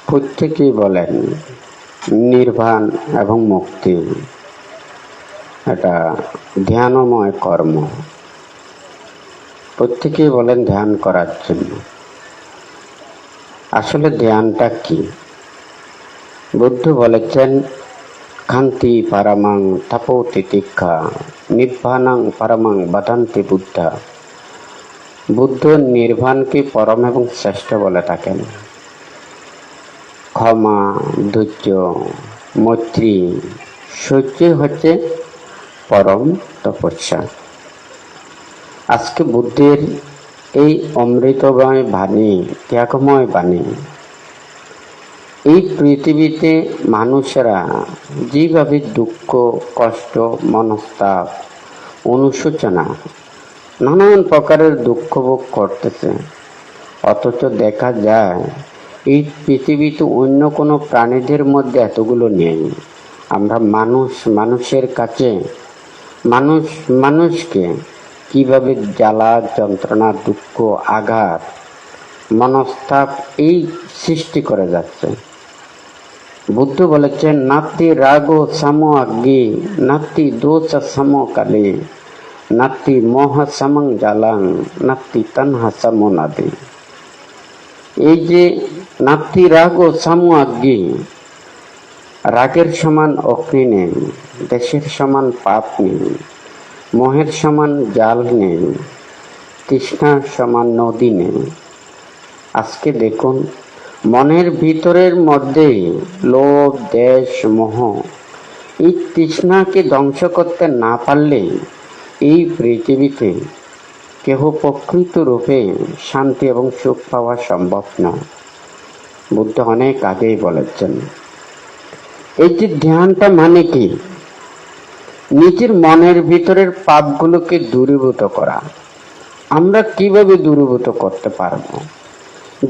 প্রত্যেকেই বলেন নির্বাণ এবং মুক্তি এটা ধ্যানময় কর্ম। প্রত্যেকেই বলেন ধ্যান করার জন্য। আসলে ধ্যানটা কি? বুদ্ধ বলেছেন খান্তি পারামাং তাপো তিতিক্ষা নির্বাণাং পারামাং বাদান্তি বুদ্ধা। বুদ্ধ নির্বাণকে পরম এবং শ্রেষ্ঠ বলে থাকেন। ক্ষমা, ধৈর্য, মৈত্রী, সহ্য হচ্ছে পরম তপস্যা। আজকে বুদ্ধের এই অমৃতময় বাণী, ত্যাগময় বাণী, এই পৃথিবীতে মানুষেরা যেভাবে দুঃখ, কষ্ট, মনস্তাপ, অনুশোচনা, নানান প্রকারের দুঃখ ভোগ করতেছে, অথচ দেখা যায় এই পৃথিবীতে অন্য কোনো প্রাণীদের মধ্যে এতগুলো নেই। আমরা মানুষের কাছে মানুষকে কিভাবে জ্বালা, যন্ত্রণা, দুঃখ, আঘাত, মনস্তাপ এই সৃষ্টি করে যাচ্ছে। বুদ্ধ বলেছেন নাতি রাগ সাম আগ্নি, নাতি দোষ সাম কালে, নাতি মোহ সামং জালাং, নাতি তন্হা সাম নাদি। এই যে নাতি রাগ সাম আগ্নি, রাগের সমান অগ্নি নেই, দেশের সমান পাপ নেই, মোহের সমান জাল নেই, তৃষ্ণার সমান নদী নেই। আজকে দেখুন মনের ভিতরের মধ্যে লোভ, দেশ, মোহ, এই তৃষ্ণাকে ধ্বংস করতে না পারলে এই পৃথিবীতে কেহ প্রকৃত রূপে শান্তি এবং সুখ পাওয়া সম্ভব নয়। বুদ্ধ অনেক আগেই বলেছেন। এই যে ধ্যানটা মানে কি? নিজের মনের ভিতরের পাপগুলোকে দূরীভূত করা। আমরা কিভাবে দূরীভূত করতে পারবো?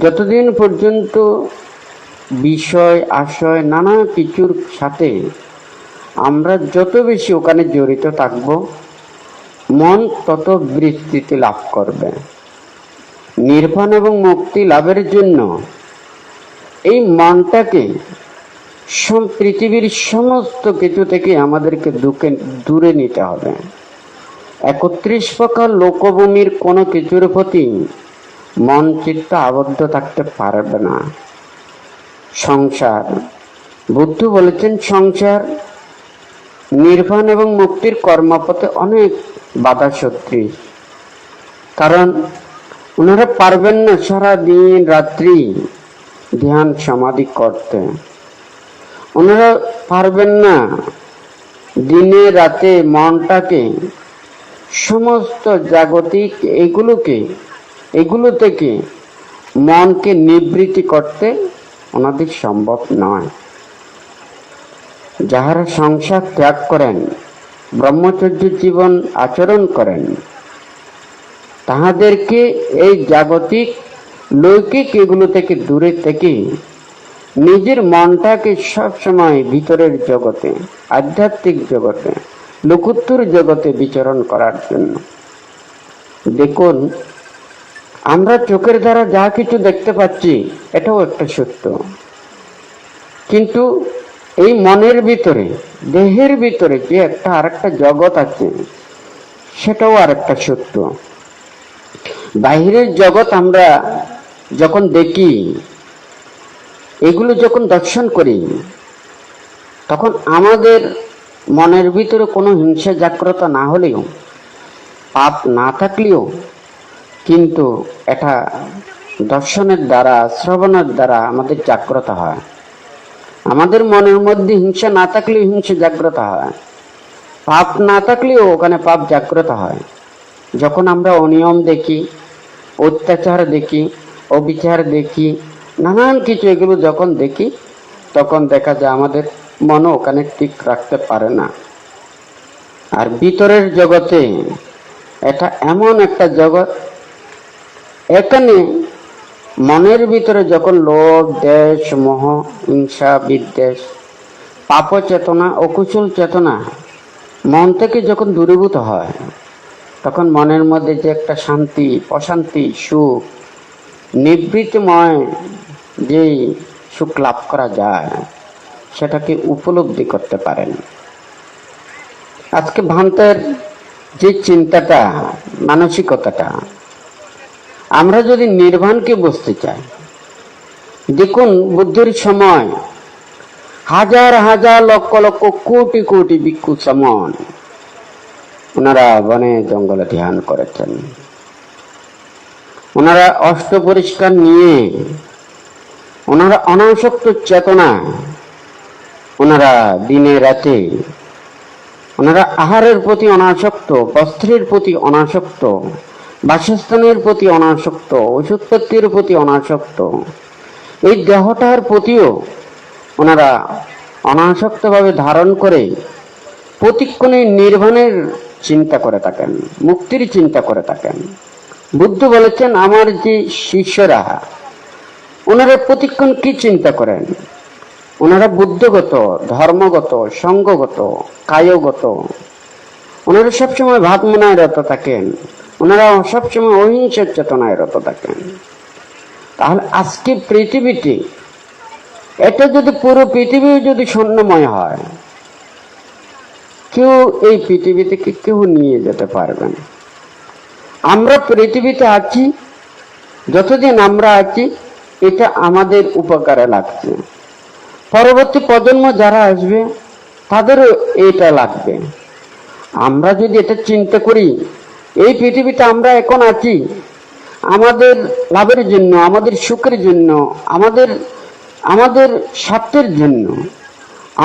যতদিন পর্যন্ত বিষয়, আশয়, নানা কিছুর সাথে আমরা যত বেশি ওখানে জড়িত থাকব, মন তত বিস্তৃতি লাভ করবে। নির্বাণ এবং মুক্তি লাভের জন্য এই মনটাকে পৃথিবীর সমস্ত কিছু থেকে আমাদেরকে দূরে নিতে হবে। 31 প্রকার লোকভূমির কোনো কিছুর প্রতি মন চিত্ত আবদ্ধ থাকতে পারবে না। সংসার, বুদ্ধ বলেছেন সংসার নির্বাণ এবং মুক্তির কর্মপথে অনেক বাধা সদৃশ। কারণ ওনারা পারবেন না সারা দিন রাত্রি ধ্যান সমাধি করতে। ওনারা পারবেন না দিনে রাতে মনটাকে সমস্ত জাগতিক এগুলো থেকে মনকে নিবৃত্তি করতে ওনাদের সম্ভব নয়। যাহারা সংসার ত্যাগ করেন, ব্রহ্মচর্য জীবন আচরণ করেন, তাহাদেরকে এই জাগতিক লৌকিক এগুলো থেকে দূরে থেকে নিজের মনটাকে সবসময় ভিতরের জগতে, আধ্যাত্মিক জগতে, লোকোত্তর জগতে বিচরণ করার জন্য। দেখুন আমরা চোখের দ্বারা যা কিছু দেখতে পাচ্ছি এটাও একটা সত্য, কিন্তু এই মনের ভিতরে, দেহের ভিতরে যে একটা আরেকটা জগৎ আছে সেটাও আরেকটা সত্য। বাহিরের জগৎ আমরা যখন দেখি, এগুলো যখন দর্শন করি, তখন আমাদের মনের ভিতরে কোনো হিংসা জাগ্রত না হলেও, পাপ না থাকলেও, কিন্তু এটা দর্শনের দ্বারা, শ্রবণের দ্বারা আমাদের জাগ্রত হয়। আমাদের মনের মধ্যে হিংসা না থাকলেও হিংসা জাগ্রত হয়, পাপ না থাকলেও ওখানে পাপ জাগ্রত হয়। যখন আমরা অনিয়ম দেখি, অত্যাচার দেখি, অবিচার দেখি, নানান কিছু এগুলো যখন দেখি, তখন দেখা যায় আমাদের মনও ওখানে ঠিক রাখতে পারে না। আর ভিতরের জগতে এটা এমন একটা জগৎ, এখানে মনের ভিতরে যখন লোভ, দেশ, মোহ, হিংসা, বিদ্বেষ, পাপ চেতনা, অকুশল চেতনা মন থেকে যখন দূরীভূত হয়, তখন মনের মধ্যে যে একটা শান্তি, প্রশান্তি, সুখ, নিবৃত্তিময় যে সুখ লাভ করা যায় সেটাকে উপলব্ধি করতে পারেন। আজকে ভ্রান্তের যে চিন্তাটা, মানসিকতাটা, আমরা যদি নির্বাণকে বুঝতে চাই, দেখুন বুদ্ধের সময় হাজার হাজার লক্ষ লক্ষ কোটি কোটি ভিক্ষু সমন ওনারা বনে জঙ্গলে ধ্যান করেছেন। ওনারা অষ্ট পরিষ্কার নিয়ে, ওনারা অনাসক্ত চেতনা, ওনারা দিনে রাতে, ওনারা আহারের প্রতি অনাসক্ত, বস্ত্রের প্রতি অনাসক্ত, বাসস্থানের প্রতি অনাসক্ত, ওষুধপত্রের প্রতি অনাসক্ত, এই দেহটার প্রতিও ওনারা অনাসক্তভাবে ধারণ করে প্রতিক্ষণে নির্বাণের চিন্তা করে থাকেন, মুক্তির চিন্তা করে থাকেন। বুদ্ধ বলেছেন, আমার যে শিষ্যরা ওনারা প্রতিক্ষণ কি চিন্তা করেন? ওনারা বুদ্ধগত, ধর্মগত, সঙ্গগত, কায়গত, ওনারা সবসময় ভাবমনায় রত থাকেন, ওনারা সবসময় অহিংসার চেতনায় রত থাকেন। তাহলে আজকে পৃথিবীতে, এটা যদি পুরো পৃথিবী যদি শূন্যময় হয়, কেউ এই পৃথিবী থেকে কেউ নিয়ে যেতে পারবে না। আমরা পৃথিবীতে আছি, যতদিন আমরা আছি এটা আমাদের উপকারে লাগছে, পরবর্তী প্রজন্ম যারা আসবে তাদেরও এটা লাগবে। আমরা যদি এটা চিন্তা করি, এই পৃথিবীতে আমরা এখন আছি আমাদের লাভের জন্য, আমাদের সুখের জন্য, আমাদের স্বার্থের জন্য,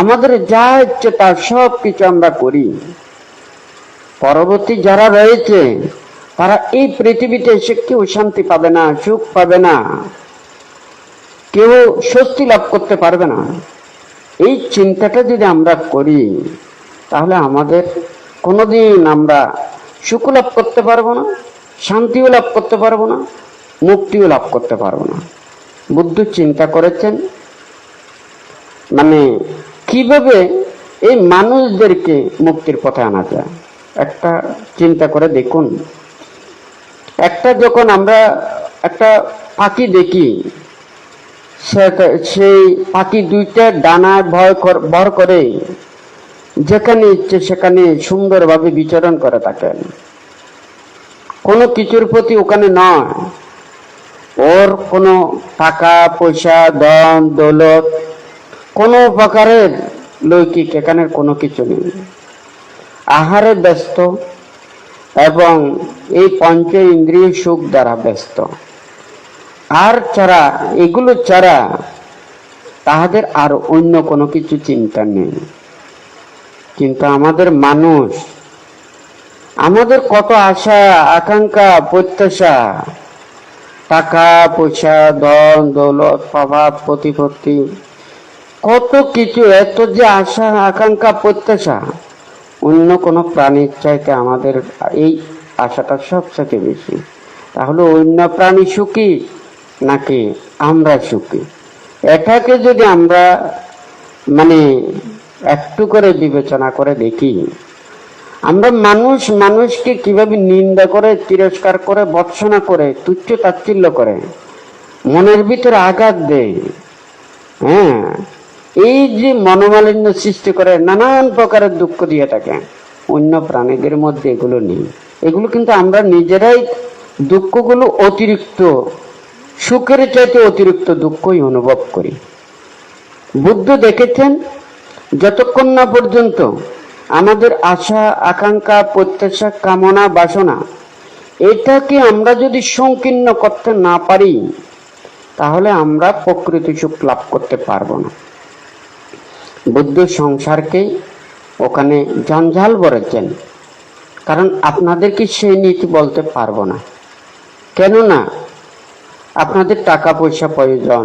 আমাদের যা ইচ্ছে তা সব কিছু আমরা করি। পরবর্তী যারা রয়েছে তারা এই পৃথিবীতে এসে কেউ শান্তি পাবে না, সুখ পাবে না, কেউ স্বস্তি লাভ করতে পারবে না। এই চিন্তাটা যদি আমরা করি, তাহলে আমাদের কোনোদিন আমরা সুখ লাভ করতে পারবো না, শান্তিও লাভ করতে পারবো না, মুক্তিও লাভ করতে পারবো না। বুদ্ধ চিন্তা করেছেন মানে কিভাবে এই মানুষদেরকে মুক্তির পথে আনা যায়। একটা চিন্তা করে দেখুন, যখন আমরা একটা পাখি দেখি, সেই পাখি দুইটা ডানায় ভর করে যেখানে ইচ্ছে সেখানে সুন্দরভাবে বিচরণ করে থাকেন, কোনো কিছুর প্রতি ওখানে নয়, ওর কোনো টাকা পয়সা, ধন দৌলত, কোনো প্রকারের লৌকিক এখানে কোনো কিছু নেই। আহারে ব্যস্ত এবং এই পঞ্চ ইন্দ্রিয় সুখ দ্বারা ব্যস্ত। আর ছাড়া, এগুলো ছাড়া তাহাদের আর অন্য কোনো কিছু চিন্তা নেই। কিন্তু আমাদের মানুষ, আমাদের কত আশা আকাঙ্ক্ষা প্রত্যাশা, টাকা পয়সা, ধন দৌলত, প্রভাব প্রতিপত্তি, কত কিছু, এত যে আশা আকাঙ্ক্ষা প্রত্যাশা, অন্য কোনো প্রাণীর চাইতে আমাদের এই আশাটা সবথেকে বেশি। তাহলে অন্য প্রাণী সুখী নাকি আমরা সুখী? এটাকে যদি আমরা মানে একটু করে বিবেচনা করে দেখি, আমরা মানুষকে কিভাবে নিন্দা করে, তিরস্কার করে, ভৎসনা করে, তুচ্ছ তাচ্ছিল্য করে, মনের ভিতরে আঘাত দেয়। হ্যাঁ, এই যে মনোমালিন্য সৃষ্টি করে, নানান প্রকারের দুঃখ দিয়ে থাকে, অন্য প্রাণীদের মধ্যে এগুলো নেই। এগুলো কিন্তু আমরা নিজেরাই দুঃখগুলো অতিরিক্ত, সুখের চাইতে অতিরিক্ত দুঃখই অনুভব করি। বুদ্ধ দেখেছেন, যতক্ষণ না পর্যন্ত আমাদের আশা আকাঙ্ক্ষা প্রত্যাশা কামনা বাসনা এটাকে আমরা যদি সংকীর্ণ করতে না পারি, তাহলে আমরা প্রকৃত সুখ লাভ করতে পারবো না। বুদ্ধ সংসারকে ওখানে জঞ্জাল বলেছেন, কারণ আপনাদেরকে সেই নীতি বলতে পারবো না। কেননা আপনাদের টাকা পয়সা প্রয়োজন,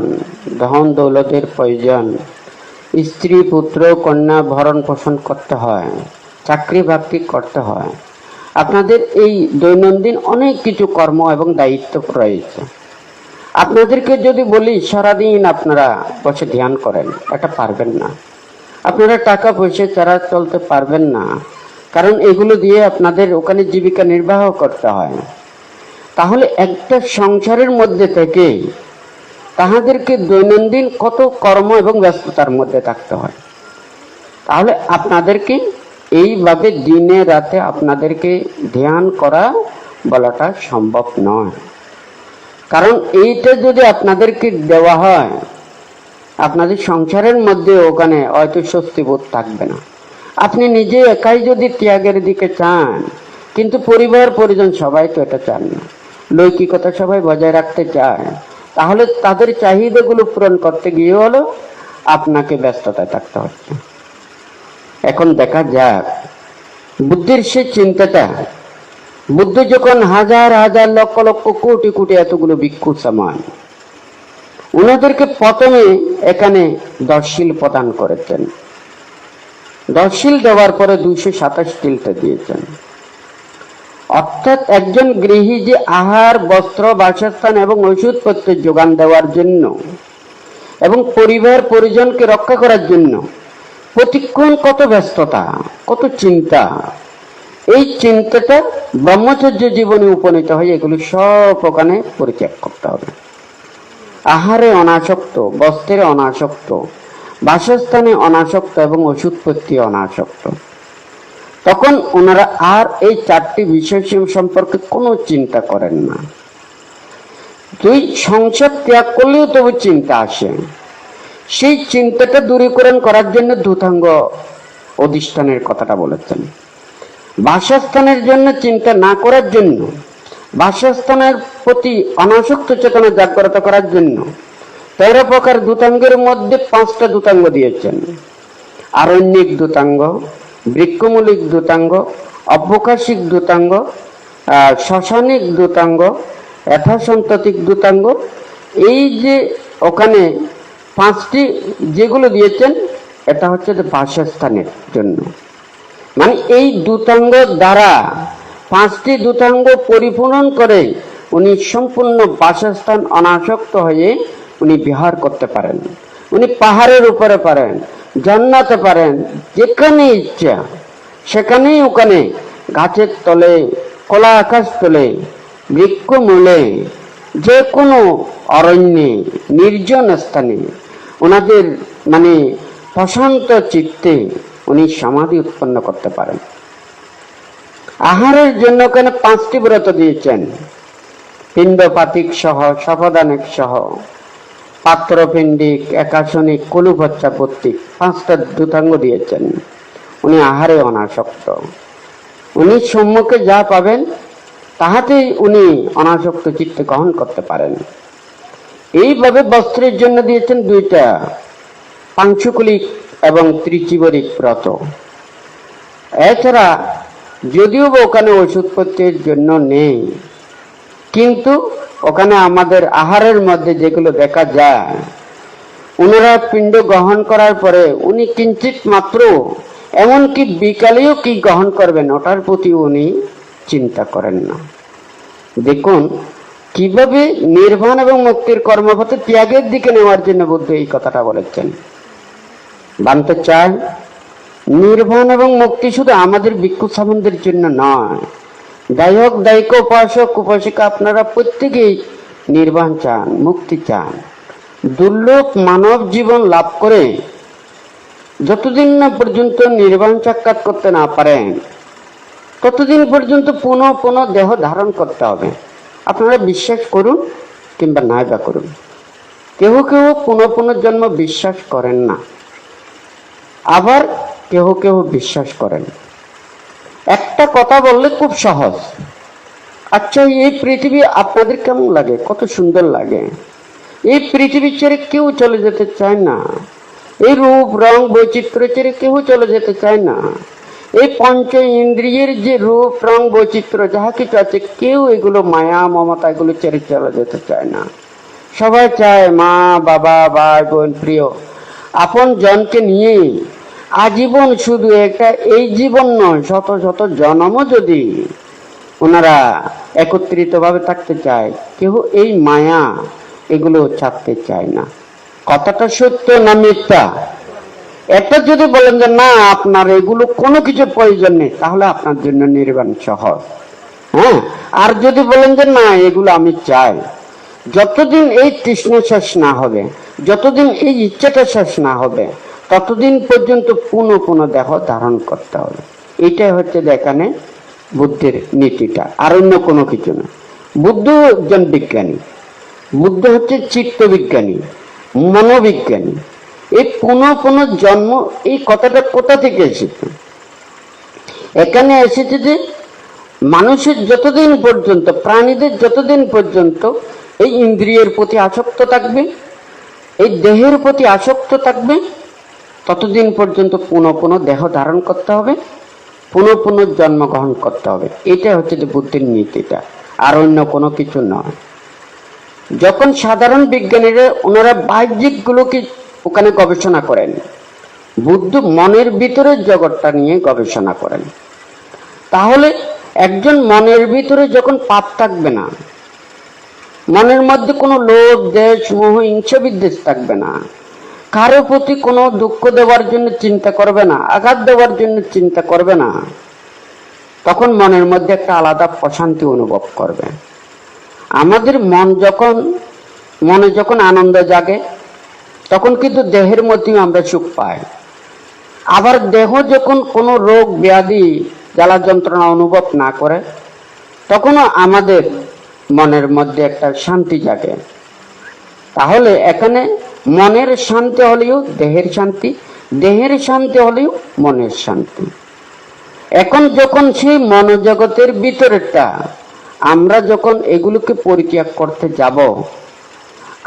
ধন দৌলতের প্রয়োজন, স্ত্রী পুত্র কন্যা ভরণ পোষণ করতে হয়, চাকরি বাকরি করতে হয়, আপনাদের এই দৈনন্দিন অনেক কিছু কর্ম এবং দায়িত্ব রয়েছে। আপনাদেরকে যদি বলি সারাদিন আপনারা বসে ধ্যান করেন, এটা পারবেন না। আপনারা টাকা পয়সা ছাড়া চলতে পারবেন না, কারণ এগুলো দিয়ে আপনাদের ওখানে জীবিকা নির্বাহ করতে হয়। তাহলে একটা সংসারের মধ্যে থেকে তাহাদেরকে দৈনন্দিন কত কর্ম এবং ব্যস্ততার মধ্যে থাকতে হয়। তাহলে আপনাদেরকে এইভাবে দিনে রাতে আপনাদেরকে ধ্যান করা বলাটা সম্ভব নয়। কারণ এইটা যদি আপনাদেরকে দেওয়া হয়, আপনাদের সংসারের মধ্যে ওখানে হয়তো স্বস্তিবোধ থাকবে না। আপনি নিজে একাই যদি ত্যাগের দিকে চান, কিন্তু পরিবার পরিজন সবাই তো এটা চান না, লৌকিকতা সবাই বজায় রাখতে চায়, তাহলে তাদের চাহিদাগুলো পূরণ করতে গিয়ে হলো আপনাকে ব্যস্ততায় থাকতে হচ্ছে। এখন দেখা যাক বুদ্ধির সে চিন্তাটা, বুদ্ধ যখন হাজার হাজার লক্ষ লক্ষ কোটি কোটি এতগুলো ভিক্ষু সমান, ওনাদেরকে প্রথমে এখানে দশশীল প্রদান করেছেন। দশশীল দেওয়ার পরে 227টা দিয়েছেন। অর্থাৎ একজন গৃহী যে আহার, বস্ত্র, বাসস্থান এবং ওষুধপত্রের যোগান দেওয়ার জন্য এবং পরিবার পরিজনকে রক্ষা করার জন্য প্রতিক্ষণ কত ব্যস্ততা, কত চিন্তা, এই চিন্তাটা ব্রহ্মচর্য জীবনে উপনীত হয়ে এগুলো সব ওখানে পরিত্যাগ করতে হবে। আহারে অনাসক্ত, বস্ত্রে অনাসক্ত, বাসস্থানে অনাসক্ত এবং ওষুধপত্রে অনাসক্ত। তখন ওনারা আর এই 4টি বিষয় সম্পর্কে কোনো চিন্তা করেন না। তুই সংসার ত্যাগ করলেও তবু চিন্তা আসে। সেই চিন্তাটা দূরীকরণ করার জন্য ধূতাঙ্গ অধিষ্ঠানের কথাটা বলেছেন। বাসস্থানের জন্য চিন্তা না করার জন্য, বাসস্থানের প্রতি অনাসক্ত চেতনা জাগ্রত করার জন্য 13 প্রকার ধূতাঙ্গের মধ্যে 5টা ধূতাঙ্গ দিয়েছেন। আরণ্যিক ধূতাঙ্গ, বৃক্ষমূলিক ধূতাঙ্গ, অবকাশিক ধূতাঙ্গ, শ্মশানিক ধূতাঙ্গ, যথাসন্ততিক ধূতাঙ্গ। এই যে ওখানে 5টি যেগুলো দিয়েছেন, এটা হচ্ছে বাসস্থানের জন্য। মানে এই ধূতাঙ্গ দ্বারা 5টি ধূতাঙ্গ পরিপূরণ করে উনি সম্পূর্ণ বাসস্থান অনাসক্ত হয়ে উনি বিহার করতে পারেন। উনি পাহাড়ের উপরে পারেন, জান্নাতে পারেন, যেখানে ইচ্ছা সেখানেই, ওখানে গাছের তলে, খোলা আকাশ তলে, বৃক্ষমূলে, যে কোনো অরণ্যে, নির্জন স্থানে ওনাদের মানে প্রশান্ত চিত্তে উনি সমাধি উৎপন্ন করতে পারেন। আহারের জন্য কেন 5টি ব্রত দিয়েছেন, পিণ্ডপাতিক সহ, শপদানিক সহ, পাত্রপিণ্ডিক, একাশনিক, কলুভচ্ছাপত্তিক 5টা ধূতাঙ্গ দিয়েছেন। উনি আহারে অনাসক্ত, উনি সম্মুখে যা পাবেন তাহাতেই উনি অনাসক্ত চিত্তে গ্রহণ করতে পারেন। এইভাবে বস্ত্রের জন্য দিয়েছেন 2টা, পাংশুকুলিক এবং ত্রিচিবরিক ব্রত। এছাড়া যদিও ওখানে ওষুধপত্রের জন্য নেই, কিন্তু ওখানে আমাদের আহারের মধ্যে যেগুলো দেখা যায়, ওনারা পিণ্ড গ্রহণ করার পরে উনি কিঞ্চিত মাত্র, এমনকি বিকালেও কি গ্রহণ করবেন ওটার প্রতি উনি চিন্তা করেন না। দেখুন কিভাবে নির্বাণ এবং মুক্তির কর্মপথে ত্যাগের দিকে নেওয়ার জন্য বুদ্ধ এই কথাটা বলেছেন। জানতে চাই, নির্বাণ এবং মুক্তি শুধু আমাদের ভিক্ষু সামনদের জন্য নয়। দায়ক, দায়িকা, উপাসক, উপাসিকা আপনারা প্রত্যেকেই নির্বাণ চান, মুক্তি চান। দুর্লভ মানব জীবন লাভ করে যতদিন না পর্যন্ত নির্বাণ সাক্ষাৎ করতে না পারেন, ততদিন পর্যন্ত পুনঃ পুনঃ দেহ ধারণ করতে হবে। আপনারা বিশ্বাস করুন কিংবা নাই বা করুন, কেহ কেউ পুনঃ পুনর্জন্ম বিশ্বাস করেন না, আবার কেহ কেউ বিশ্বাস করেন। একটা কথা বললে খুব সহজ, আচ্ছা এই পৃথিবী আপনাদের কেমন লাগে, কত সুন্দর লাগে। এই পৃথিবী ছেড়ে কেউ চলে যেতে চায় না। এই রূপ রং বৈচিত্র্য ছেড়ে কেউ চলে যেতে চায় না। এই পঞ্চ ইন্দ্রিয়ের যে রূপ রং বৈচিত্র্য যাহা কিছু আছে, কেউ এগুলো মায়া মমতা এগুলো ছেড়ে চলে যেতে চায় না। সবাই চায় মা বাবা ভাই বোন প্রিয় আপন জনকে নিয়ে আজীবন, শুধু একটা এই জীবন নয়, শত শত জন্মও যদি ওনারা একত্রিত ভাবে থাকতে চায়, কেউ এই মায়া এগুলো ছাড়তে চায় না। কথাটা সত্য না মিথ্যা? এটা যদি বলেন যে না আপনার এগুলো কোনো কিছু প্রয়োজন নেই, তাহলে আপনার জন্য নির্বাণ সহজ। হ্যাঁ, আর যদি বলেন যে না এগুলো আমি চাই, যতদিন এই তৃষ্ণ শেষ না হবে, যতদিন এই ইচ্ছাটা শেষ না হবে, ততদিন পর্যন্ত পুনঃ পুনঃ দেহ ধারণ করতে হবে। এটাই হচ্ছে এখানে বুদ্ধের নীতিটা, আর অন্য কোনো কিছু না। বুদ্ধ একজন বিজ্ঞানী, বুদ্ধ হচ্ছে চিত্ত বিজ্ঞানী, মনোবিজ্ঞানী। এই পুনঃ পুনঃ জন্ম, এই কথাটা কোথা থেকে এসেছে? এখানে এসেছে যে মানুষের যতদিন পর্যন্ত, প্রাণীদের যতদিন পর্যন্ত এই ইন্দ্রিয়ের প্রতি আসক্ত থাকবে, এই দেহের প্রতি আসক্ত থাকবে, ততদিন পর্যন্ত পুনঃ পুনঃ দেহ ধারণ করতে হবে, পুনঃ পুনঃ জন্মগ্রহণ করতে হবে। এটা হচ্ছে যে বুদ্ধির নীতিটা, আর অন্য কোনো কিছু নয়। যখন সাধারণ বিজ্ঞানীরা ওনারা বাহ্যিক গুলোকে ওখানে গবেষণা করেন, বুদ্ধ মনের ভিতরের জগৎটা নিয়ে গবেষণা করেন। তাহলে একজন মনের ভিতরে যখন পাপ থাকবে না, মনের মধ্যে কোনো লোভ, দেশ, মোহ, হিংসা, বিদ্বেষ থাকবে না, কারো প্রতি কোনো দুঃখ দেওয়ার জন্য চিন্তা করবে না, আঘাত দেওয়ার জন্য চিন্তা করবে না, তখন মনের মধ্যে একটা আলাদা প্রশান্তি অনুভব করবে। আমাদের মনে যখন আনন্দ জাগে, তখন কিন্তু দেহের মধ্যেও আমরা সুখ পাই। আবার দেহ যখন কোনো রোগ ব্যাধি জ্বালা যন্ত্রণা অনুভব না করে, তখনও আমাদের মনের মধ্যে একটা শান্তি জাগে। তাহলে এখানে মনের শান্তি হলেও দেহের শান্তি, দেহের শান্তি হলেও মনের শান্তি। এখন যখন সেই মনোজগতের ভিতরেরটা আমরা যখন এগুলোকে পরিত্যাগ করতে যাব,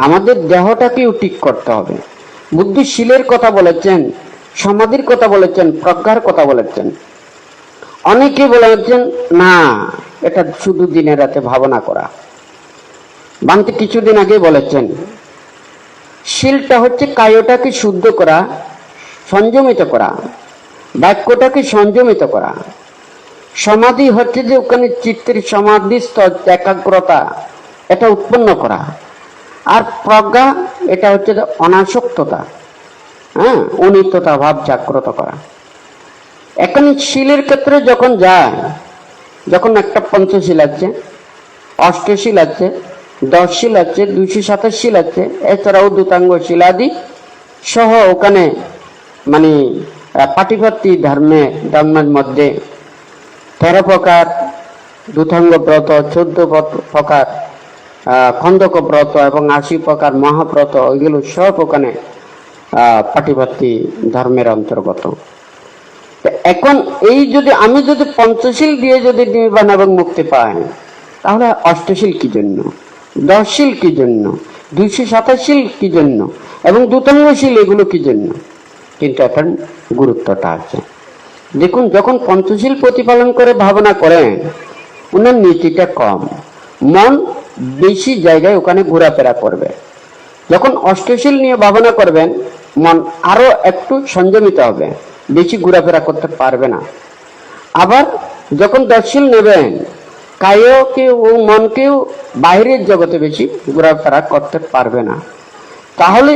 আমাদের দেহটাকেও ঠিক করতে হবে। বুদ্ধ শীলের কথা বলেছেন, সমাধির কথা বলেছেন, প্রজ্ঞার কথা বলেছেন। অনেকে বলেছেন না, এটা শুধু দিনে রাতে ভাবনা করা। বান্তি কিছুদিন আগে বলেছেন, শীলটা হচ্ছে কায়টাকে শুদ্ধ করা, সংযমিত করা, বাক্যটাকে সংযমিত করা। সমাধি হচ্ছে যে ওখানে চিত্তের সমাধিস্থ একাগ্রতা, এটা উৎপন্ন করা। আর প্রজ্ঞা এটা হচ্ছে যে অনাসক্ততা, অনিত্যতা ভাব জাগ্রত করা। এখানে শীলের ক্ষেত্রে যখন যায়, যখন একটা পঞ্চশীল আছে, অষ্টশীল আছে, 10 শীল আছে, 227 শীল আছে, এছাড়াও দুতাঙ্গ শিলাদি সহ ওখানে মানে পাটিপত্তি ধর্মের মধ্যে 13 প্রকার দুতাঙ্গ ব্রত, 14 প্রকার খন্দক ব্রত এবং 80 প্রকার মহাব্রত, ওইগুলো সব ওখানে পাটিপত্তি ধর্মের অন্তর্গত। এখন এই আমি যদি পঞ্চশীল দিয়ে যদি নির্বাণ এবং মুক্তি পাই, তাহলে অষ্টশীল কি জন্য, 10 শীল কি জন্য, 227 শীল কি জন্য, এবং দুতাঙ্গশীল এগুলো কি জন্য? কিন্তু এখন গুরুত্বটা আছে। দেখুন, যখন পঞ্চশীল প্রতিপালন করে ভাবনা করেন, ওনার নীতিটা কম, মন বেশি জায়গায় ওখানে ঘোরাফেরা করবে। যখন অষ্টশীল নিয়ে ভাবনা করবেন, মন আরো একটু সংযমিত হবে, বেশি ঘোরাফেরা করতে পারবে না। আবার যখন 10 শীল নেবেন, কায়কেও ও মনকেও বাইরের জগতে বেশি ঘোরাফেরা করতে পারবে না। তাহলে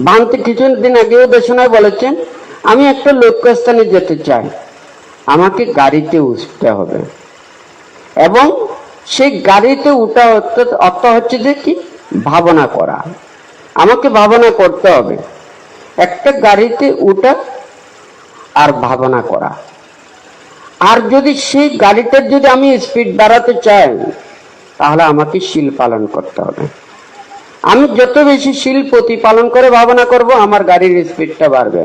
ভান্তি কিছুদিন আগেও দেশনায় বলেছেন, আমি একটা লক্ষ্যস্থানে যেতে চাই, আমাকে গাড়িতে উঠতে হবে, এবং সেই গাড়িতে উঠা অর্থ হচ্ছে যে কি, ভাবনা করা। আমাকে ভাবনা করতে হবে, একটা গাড়িতে উঠা আর ভাবনা করা। আর যদি সেই গাড়িটার যদি আমি স্পিড বাড়াতে চাই, তাহলে আমাকে শীল পালন করতে হবে। আমি যত বেশি শীল প্রতিপালন করে ভাবনা করব, আমার গাড়ির স্পিডটা বাড়বে।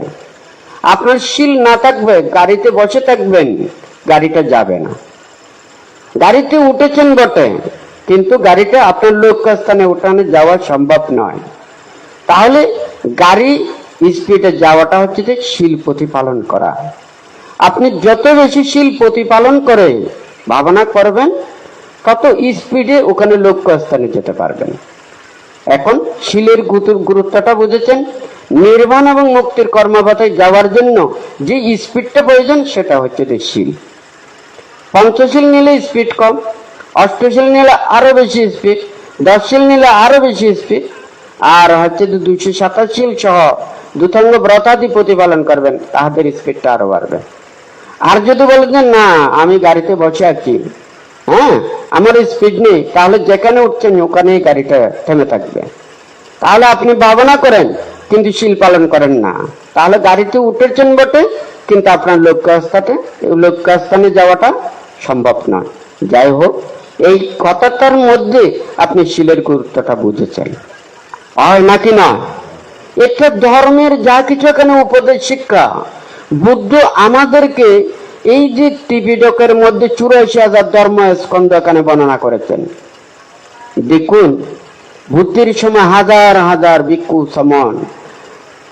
আপনার শীল না থাকবে, গাড়িতে বসে থাকবেন, গাড়িটা যাবে না। গাড়িতে উঠেছেন বটে, কিন্তু গাড়িটা আপনার লক্ষ্যস্থানে উঠানে যাওয়া সম্ভব নয়। তাহলে গাড়ি স্পিডে যাওয়াটা হচ্ছে যে শীল প্রতিপালন করা। আপনি যত বেশি শীল প্রতিপালন করে ভাবনা করবেন, তত স্পিডে ওখানে লক্ষ্যস্থানে যেতে পারবেন। এখন শীলের গুরুত্বটা বুঝেছেন। নির্বাণ এবং মুক্তির কর্মপথে যাওয়ার জন্য যে স্পিডটা প্রয়োজন, সেটা হচ্ছে যে শীল। পঞ্চশীল নিলে স্পিড কম, অষ্টশীল নিলে আরো বেশি স্পিড, 10 শীল নিলে আরো বেশি স্পিড, আর হচ্ছে 227 শীল সহ দুতাঙ্গ ব্রতাদি প্রতিপালন করবেন, তাহাদের স্পিডটা আরো বাড়বে। আর যদি বলেন যে না, আমি গাড়িতে বসে আছি, হ্যাঁ, আমার স্পিড নেই, তাহলে যেখানে উঠছেন ওখানেই গাড়িটা থেমে থাকবে। তাহলে আপনি ভাবনা করেন কিন্তু শীল পালন করেন না, তাহলে গাড়িতে উঠেছেন বটে কিন্তু আপনার লক্ষ্যস্থানে যাওয়াটা সম্ভব নয়। যাই হোক, এই কথাটার মধ্যে আপনি শীলের গুরুত্বটা বুঝেছেন, হয় নাকি না? এটা ধর্মের যা কিছু এখানে উপদেশ শিক্ষা, বুদ্ধ আমাদেরকে এই যে ত্রিপিটকের মধ্যে 84,000 ধর্ম স্কন্ধ এখানে বর্ণনা করেছেন। দেখুন, বুদ্ধির সময় হাজার হাজার ভিক্ষু সমন,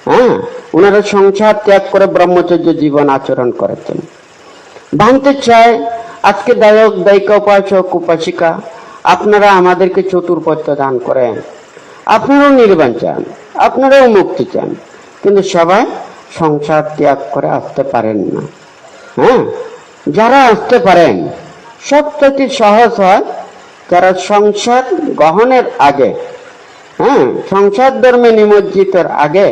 হ্যাঁ, ওনারা সংসার ত্যাগ করে ব্রহ্মচর্য জীবন আচরণ করেছেন। ভাঙতে চায় আজকে দায়ক দায়িকা উপাসক উপাসিকা আপনারা আমাদেরকে চতুর্পত্য দান করেন, আপনারাও নির্বাণ চান, আপনারাও মুক্তি চান, কিন্তু সবাই সংসার ত্যাগ করে আসতে পারেন না। হ্যাঁ, যারা আসতে পারেন সবথেকে সহজ হয় যারা সংসার গ্রহণের আগে, হ্যাঁ, সংসার ধর্মে নিমজ্জিতের আগে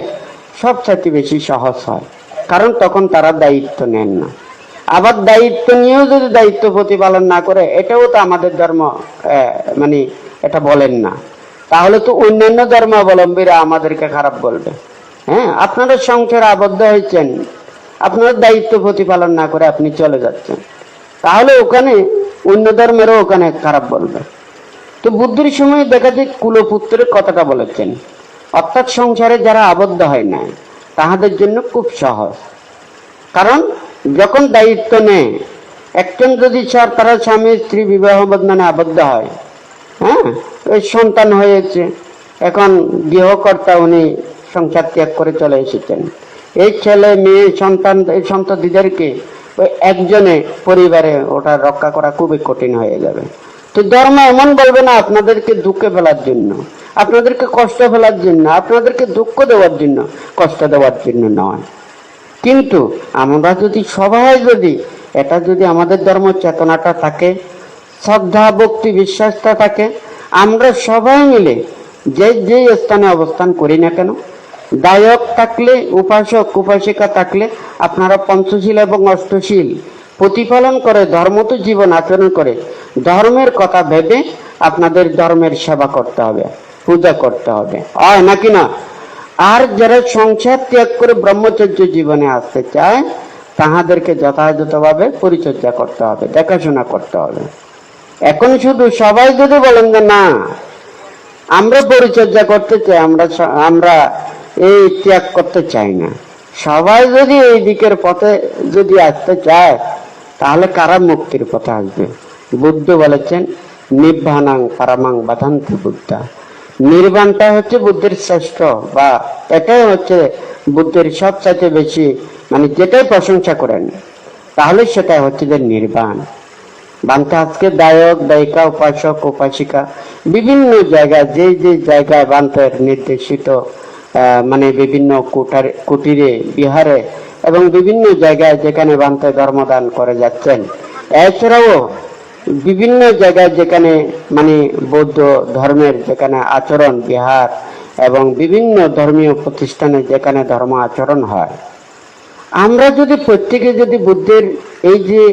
সবথেকে বেশি সহজ হয়, কারণ তখন তারা দায়িত্ব নেন না। আবার দায়িত্ব নিয়েও যদি দায়িত্ব প্রতিপালন না করে, এটাও তো আমাদের ধর্ম মানে এটা বলেন না, তাহলে তো অন্যান্য ধর্মাবলম্বীরা আমাদেরকে খারাপ বলবে। হ্যাঁ, আপনারা সংসারে আবদ্ধ হয়েছেন, আপনার দায়িত্ব প্রতিপালন না করে আপনি চলে যাচ্ছেন, তাহলে ওখানে অন্য ধর্মেরও ওখানে খারাপ বলবে। তো বুদ্ধির সময় দেখা যায় কুলপুত্রের কথাটা বলেছেন, অর্থাৎ সংসারে যারা আবদ্ধ হয় না তাহাদের জন্য খুব সহজ, কারণ যখন দায়িত্ব নেয়, একজন যদি তারা স্বামী স্ত্রী বিবাহ বন্ধনে আবদ্ধ হয়, হ্যাঁ, ওই সন্তান হয়েছে, এখন গৃহকর্তা উনি সংসার ত্যাগ করে চলে এসেছেন, এই ছেলে মেয়ে সন্তান এই সন্ততিদেরকে ওই একজনে পরিবারে ওটা রক্ষা করা খুবই কঠিন হয়ে যাবে। তো ধর্ম এমন বলবে না আপনাদেরকে দুঃখে ফেলার জন্য, আপনাদেরকে কষ্ট ফেলার জন্য, আপনাদেরকে দুঃখ দেওয়ার জন্য, কষ্ট দেওয়ার জন্য নয়। কিন্তু আমরা যদি সবাই যদি আমাদের ধর্ম চেতনাটা থাকে, শ্রদ্ধা ভক্তি বিশ্বাসটা থাকে, আমরা সবাই মিলে যে যে স্থানে অবস্থান করি না কেন, দায়ক থাকলে, উপাসক উপাসিকা থাকলে আপনারা পঞ্চশীল এবং অষ্টশীল প্রতিপালন করে ধর্মত জীবন আচরণ করে ধর্মের কথা ভেবে আপনাদের ধর্মের সেবা করতে হবে, পূজা করতে হবে, হয় নাকি না? আর যারা সংসার ত্যাগ করে ব্রহ্মচর্য জীবনে আসতে চায় তাহাদেরকে যথাযথভাবে পরিচর্যা করতে হবে, দেখাশোনা করতে হবে। এখন শুধু সবাই যদি বলেন যে না আমরা পরিচর্যা করতে চাই, আমরা এই ত্যাগ করতে চাই না, সবাই যদি এই দিকের পথে যদি আসতে চায়, তাহলে কারা মুক্তির পথে আসবে? বুদ্ধ বলেছেন নিব্বানাং পারমাং বাধান্তি বুদ্ধা, নির্বাণটা হচ্ছে বুদ্ধের শ্রেষ্ঠ, বা এটাই হচ্ছে বুদ্ধের সবচাইতে বেশি, মানে যেটাই প্রশংসা করেন তাহলে সেটাই হচ্ছে যে নির্বাণ। বান্তে আজকে দায়ক দায়িকা উপাসক উপাসিকা বিভিন্ন জায়গায় যে যে জায়গায় বান্তের নির্দেশিত মানে বিভিন্ন কুটিরে বিহারে এবং বিভিন্ন জায়গায় যেখানে বান্তে ধর্মদান করে যাচ্ছেন, এছাড়াও বিভিন্ন জায়গায় যেখানে মানে বৌদ্ধ ধর্মের যেখানে আচরণ বিহার এবং বিভিন্ন ধর্মীয় প্রতিষ্ঠানে যেখানে ধর্ম আচরণ হয়, আমরা যদি প্রত্যেকে যদি বুদ্ধের এই যে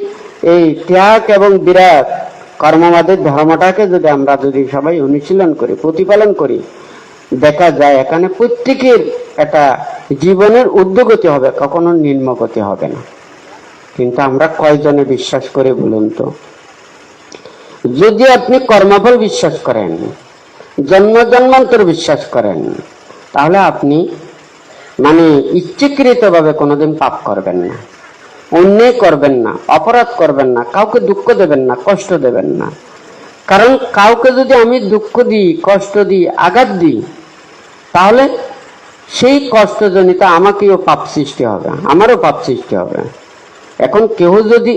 এই ত্যাগ এবং বিরাট কর্মবাদের ধর্মটাকে যদি আমরা যদি সবাই অনুশীলন করি, প্রতিপালন করি, দেখা যায় এখানে প্রত্যেকের একটা জীবনের ঊর্ধ্বগতি হবে, কখনো নিম্নগতি হবে না। কিন্তু আমরা কয়জনে বিশ্বাস করে বলুন তো? যদি আপনি কর্মফল বিশ্বাস করেন, জন্ম জন্মান্তর বিশ্বাস করেন, তাহলে আপনি মানে ইচ্ছাকৃতভাবে কোনোদিন পাপ করবেন না, অন্যায় করবেন না, অপরাধ করবেন না, কাউকে দুঃখ দেবেন না, কষ্ট দেবেন না। কারণ কাউকে যদি আমি দুঃখ দিই, কষ্ট দিই, আঘাত দিই, তাহলে সেই কষ্টজনিত আমাকেও পাপ সৃষ্টি হবে, আমারও পাপ সৃষ্টি হবে। এখন কেউ যদি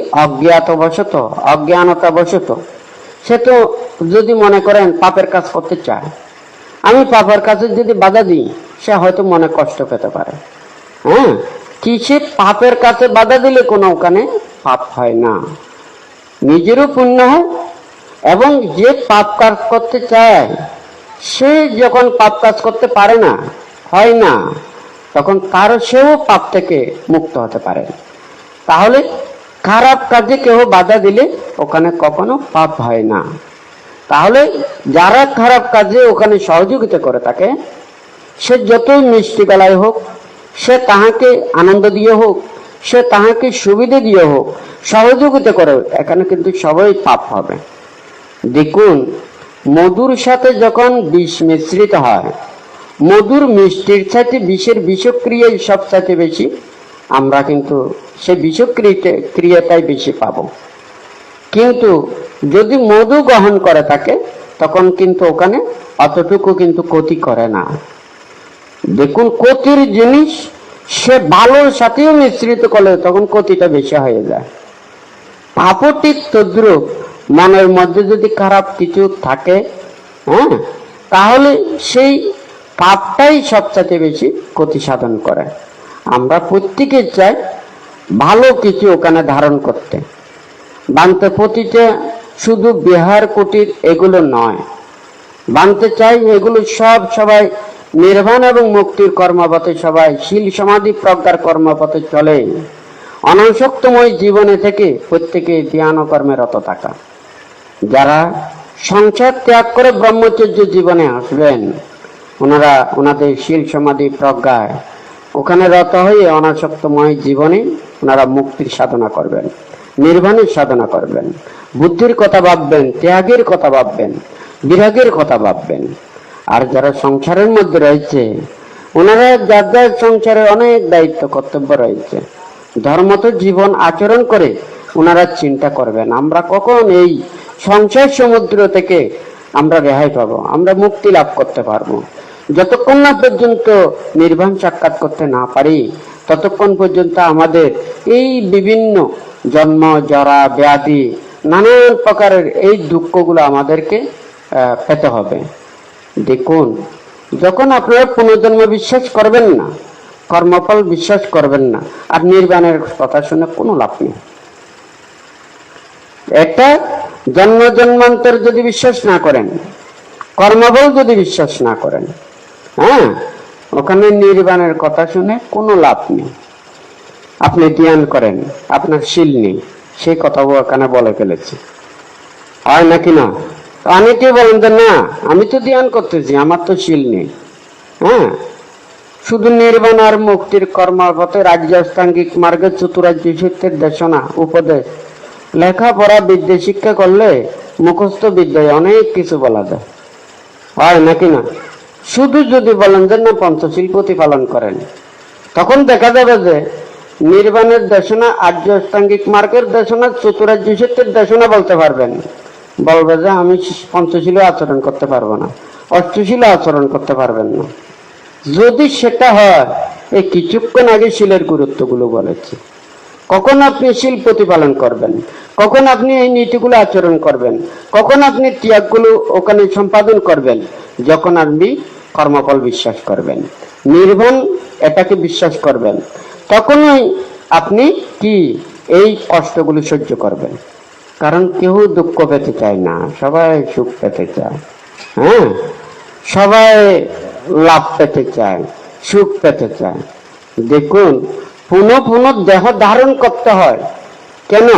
অজ্ঞানতাবশত সে তো যদি মনে করেন পাপের কাজ করতে চায়, আমি পাপের কাজে যদি বাধা দিই, সে হয়তো মনে কষ্ট পেতে পারে। হ্যাঁ, কিসে পাপের কাছে বাধা দিলে কোনো ওখানে পাপ হয় না, নিজেরও পুণ্য হয়, এবং যে পাপ কাজ করতে চায় সে যখন পাপ কাজ করতে পারে না, হয় না, তখন সেও পাপ থেকে মুক্ত হতে পারে। তাহলে খারাপ কাজে কেউ বাধা দিলে ওখানে কখনো পাপ হয় না। তাহলে যারা খারাপ কাজে ওখানে সহযোগিতা করে থাকে, সে যতই মিষ্টি গলায় হোক, সে তাহাকে আনন্দ দিয়ে হোক, সে তাহাকে সুবিধা দিয়ে হোক, সহযোগিতা করে, এখানে কিন্তু সবাই পাপ হবে। দেখুন, মধুর সাথে যখন বিষ মিশ্রিত হয়, মধুর মিষ্টির সাথে বিষের বিষক্রিয়াই সব সাথে বেশি, আমরা কিন্তু সে বিষক্রিয়াটাই বেশি পাব। কিন্তু যদি মধু গ্রহণ করে থাকে, তখন কিন্তু ওখানে অতটুকু কিন্তু ক্ষতি করে না। দেখুন, ক্ষতির জিনিস সে ভালোর সাথেও মিশ্রিত করলে তখন ক্ষতিটা বেশি হয়ে যায়। পাপও ঠিক তদ্রূপ, মনের মধ্যে যদি খারাপ কিছু থাকে, তাহলে সেই পাপটাই সবচেয়ে বেশি ক্ষতি সাধন করে। আমরা প্রত্যেকে চাই ভালো কিছু ওখানে ধারণ করতে, বানতে প্রতিটা শুধু বিহার কুটির এগুলো নয়, বানতে চাই এগুলো সবাই নির্বাণ এবং মুক্তির কর্মপথে, সবাই শীল সমাধি প্রজ্ঞার কর্মপথে চলে। অনাসক্তময় জীবনে থেকে প্রত্যেকে ধ্যান কর্মে রত থাকা। যারা সংসার ত্যাগ করে ব্রহ্মচর্য জীবনে আসবেন, ওনারা ওনাদের শীল সমাধি প্রজ্ঞায় ওখানে রত হয়ে অনাসক্তময় জীবনে ওনারা মুক্তির সাধনা করবেন, নির্বাণের সাধনা করবেন, বুদ্ধির কথা ভাববেন, ত্যাগের কথা ভাববেন, বিরাগের কথা ভাববেন। আর যারা সংসারের মধ্যে রয়েছে, ওনারা যার সংসারে অনেক দায়িত্ব কর্তব্য রয়েছে, ধর্মত জীবন আচরণ করে ওনারা চিন্তা করবেন, আমরা কখন এই সংসার সমুদ্র থেকে আমরা রেহাই পাবো, আমরা মুক্তি লাভ করতে পারবো। যতক্ষণ না পর্যন্ত নির্বাণ সাক্ষাৎ করতে না পারি, ততক্ষণ পর্যন্ত আমাদের এই বিভিন্ন জন্ম, জরা, ব্যাধি, নানান প্রকারের এই দুঃখগুলো আমাদেরকে পেতে হবে। দেখুন, যখন আপনারা পুনর্জন্ম বিশ্বাস করবেন না, কর্মফল বিশ্বাস করবেন না, আর নির্বাণের কথা শুনে কোনো লাভ নেই। একটা জন্ম জন্মান্তর যদি বিশ্বাস না করেন, কর্মফল যদি বিশ্বাস না করেন, ওখানে নির্বাণের কথা শুনে কোনো লাভ নেই। আপনি ধ্যান করেন, আপনার শীল নেই, সেই কথাও ওখানে বলে ফেলেছে, হয় নাকি না? অনেকে বলেন যে না, আমি তো ধ্যান করতেছি, আমার তো শীল নেই। শুধু নির্বাণ আর মুক্তির কর্মপথে রাজ্যাস্তাঙ্গিক মার্গে চতুরাজ্য সত্যের দেশনা উপদেশ, লেখাপড়া বিদ্যা শিক্ষা করলে মুখস্থ বিদ্যায় অনেক কিছু বলা যায়, হয় নাকি না? শুধু যদি বলেন যে না পঞ্চশীল প্রতিপালন করেন, তখন দেখা যাবে যে নির্বাণের দেশনা, আর্য অষ্টাঙ্গিক মার্গের দেশনা, চতুরাজ্য সত্যের দেশনা বলতে পারবেন, বলবে যে আমি পঞ্চশীল আচরণ করতে পারবো না, অষ্টশীল আচরণ করতে পারবেন না। যদি সেটা হয়, এই কিছুক্ষণ আগে শীলের গুরুত্বগুলো বলেছি, কখন আপনি শীল প্রতিপালন করবেন, কখন আপনি এই নীতিগুলো আচরণ করবেন, কখন আপনি ত্যাগগুলো ওখানে সম্পাদন করবেন, যখন আপনি কর্মফল বিশ্বাস করবেন, নির্বাণ এটাকে বিশ্বাস করবেন, তখনই আপনি কি এই কষ্টগুলো সহ্য করবেন। কারণ কেউ দুঃখ পেতে চায় না, সবাই সুখ পেতে চায়, সবাই লাভ পেতে চায়, সুখ পেতে চায়। দেখুন, পুনঃ দেহ ধারণ করতে হয় কেন?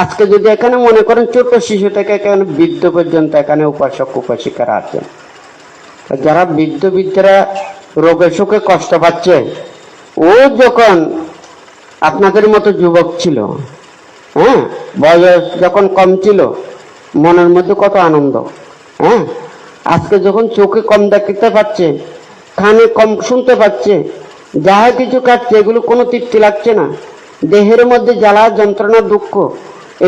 আজকে যদি এখানে মনে করেন ছোট শিশু থেকে এখানে বৃদ্ধ পর্যন্ত এখানে উপাসক উপাসিকারা আছেন, যারা বৃদ্ধরা রোগে শোকে কষ্ট পাচ্ছে, ও যখন আপনাদের মতো যুবক ছিল, বয়স যখন কম ছিল, মনের মধ্যে কত আনন্দ। আজকে যখন চোখে কম দেখতে পাচ্ছে, কানে কম শুনতে পাচ্ছে, যাহা কিছু খাচ্ছে, এগুলো কোনো তৃপ্তি লাগছে না, দেহের মধ্যে জ্বালা যন্ত্রণা দুঃখ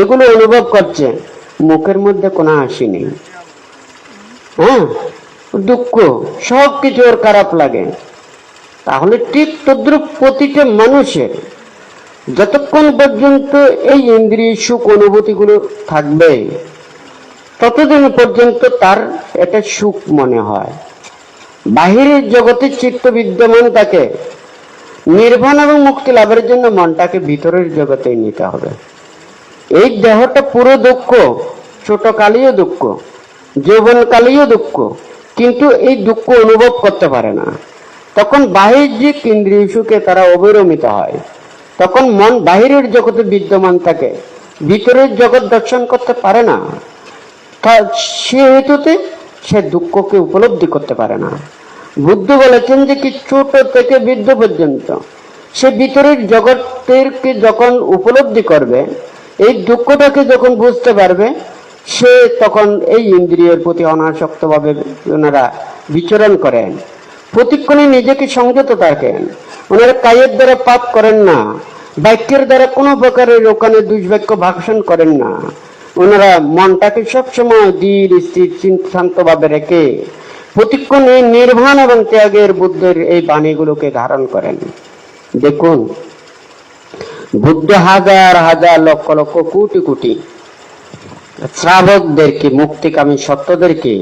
এগুলো অনুভব করছে, মুখের মধ্যে কোনো হাসি নেই, দুঃখ, সব কিছু ওর খারাপ লাগে। তাহলে ঠিক তদ্রুপ প্রতিটা মানুষের যতক্ষণ পর্যন্ত এই ইন্দ্রিয় সুখ অনুভূতিগুলো থাকবে, ততদিন পর্যন্ত তার এটা সুখ মনে হয়। বাহিরের জগতে চিত্ত বিদ্যমান থাকে, নির্বাণ এবং মুক্তি লাভের জন্য মনটাকে ভিতরের জগতে নিতে হবে। এই দেহটা পুরো দুঃখ, ছোটকালীয় দুঃখ, যৌবনকালীয় দুঃখ, কিন্তু এই দুঃখ অনুভব করতে পারে না। তখন বাহ্যিক ইন্দ্রিয় সুখে তারা অবিরমিত হয়, তখন মন বাহিরের জগতে বিদ্যমান থাকে, ভিতরের জগৎ দর্শন করতে পারে না। সে হেতুতে সে দুঃখকে উপলব্ধি করতে পারে না। বুদ্ধ বলেছেন যে কি ছোট থেকে বৃদ্ধ পর্যন্ত সে ভিতরের জগতেরকে যখন উপলব্ধি করবে, এই দুঃখটাকে যখন বুঝতে পারবে, সে তখন এই ইন্দ্রিয়ের প্রতি অনাসক্ত ভাবে ওনারা বিচরণ করেন, প্রতিক্ষণে নিজেকে সংযত থাকেন। ওনারা কায়ের দ্বারা পাপ করেন না, বাক্যের দ্বারা কোনো প্রকারের ওখানে দুষ্বাক্য ভাষণ করেন না। ওনারা মনটাকে সবসময় ধীর স্থির শান্ত ভাবে রেখে প্রতিক্ষণে নির্বাণ এবং ত্যাগের বুদ্ধের এই বাণীগুলোকে ধারণ করেন। দেখুন, বুদ্ধ হাজার হাজার লক্ষ লক্ষ কোটি কোটি শ্রাবকদেরকে, মুক্তিকামী সত্যদেরকে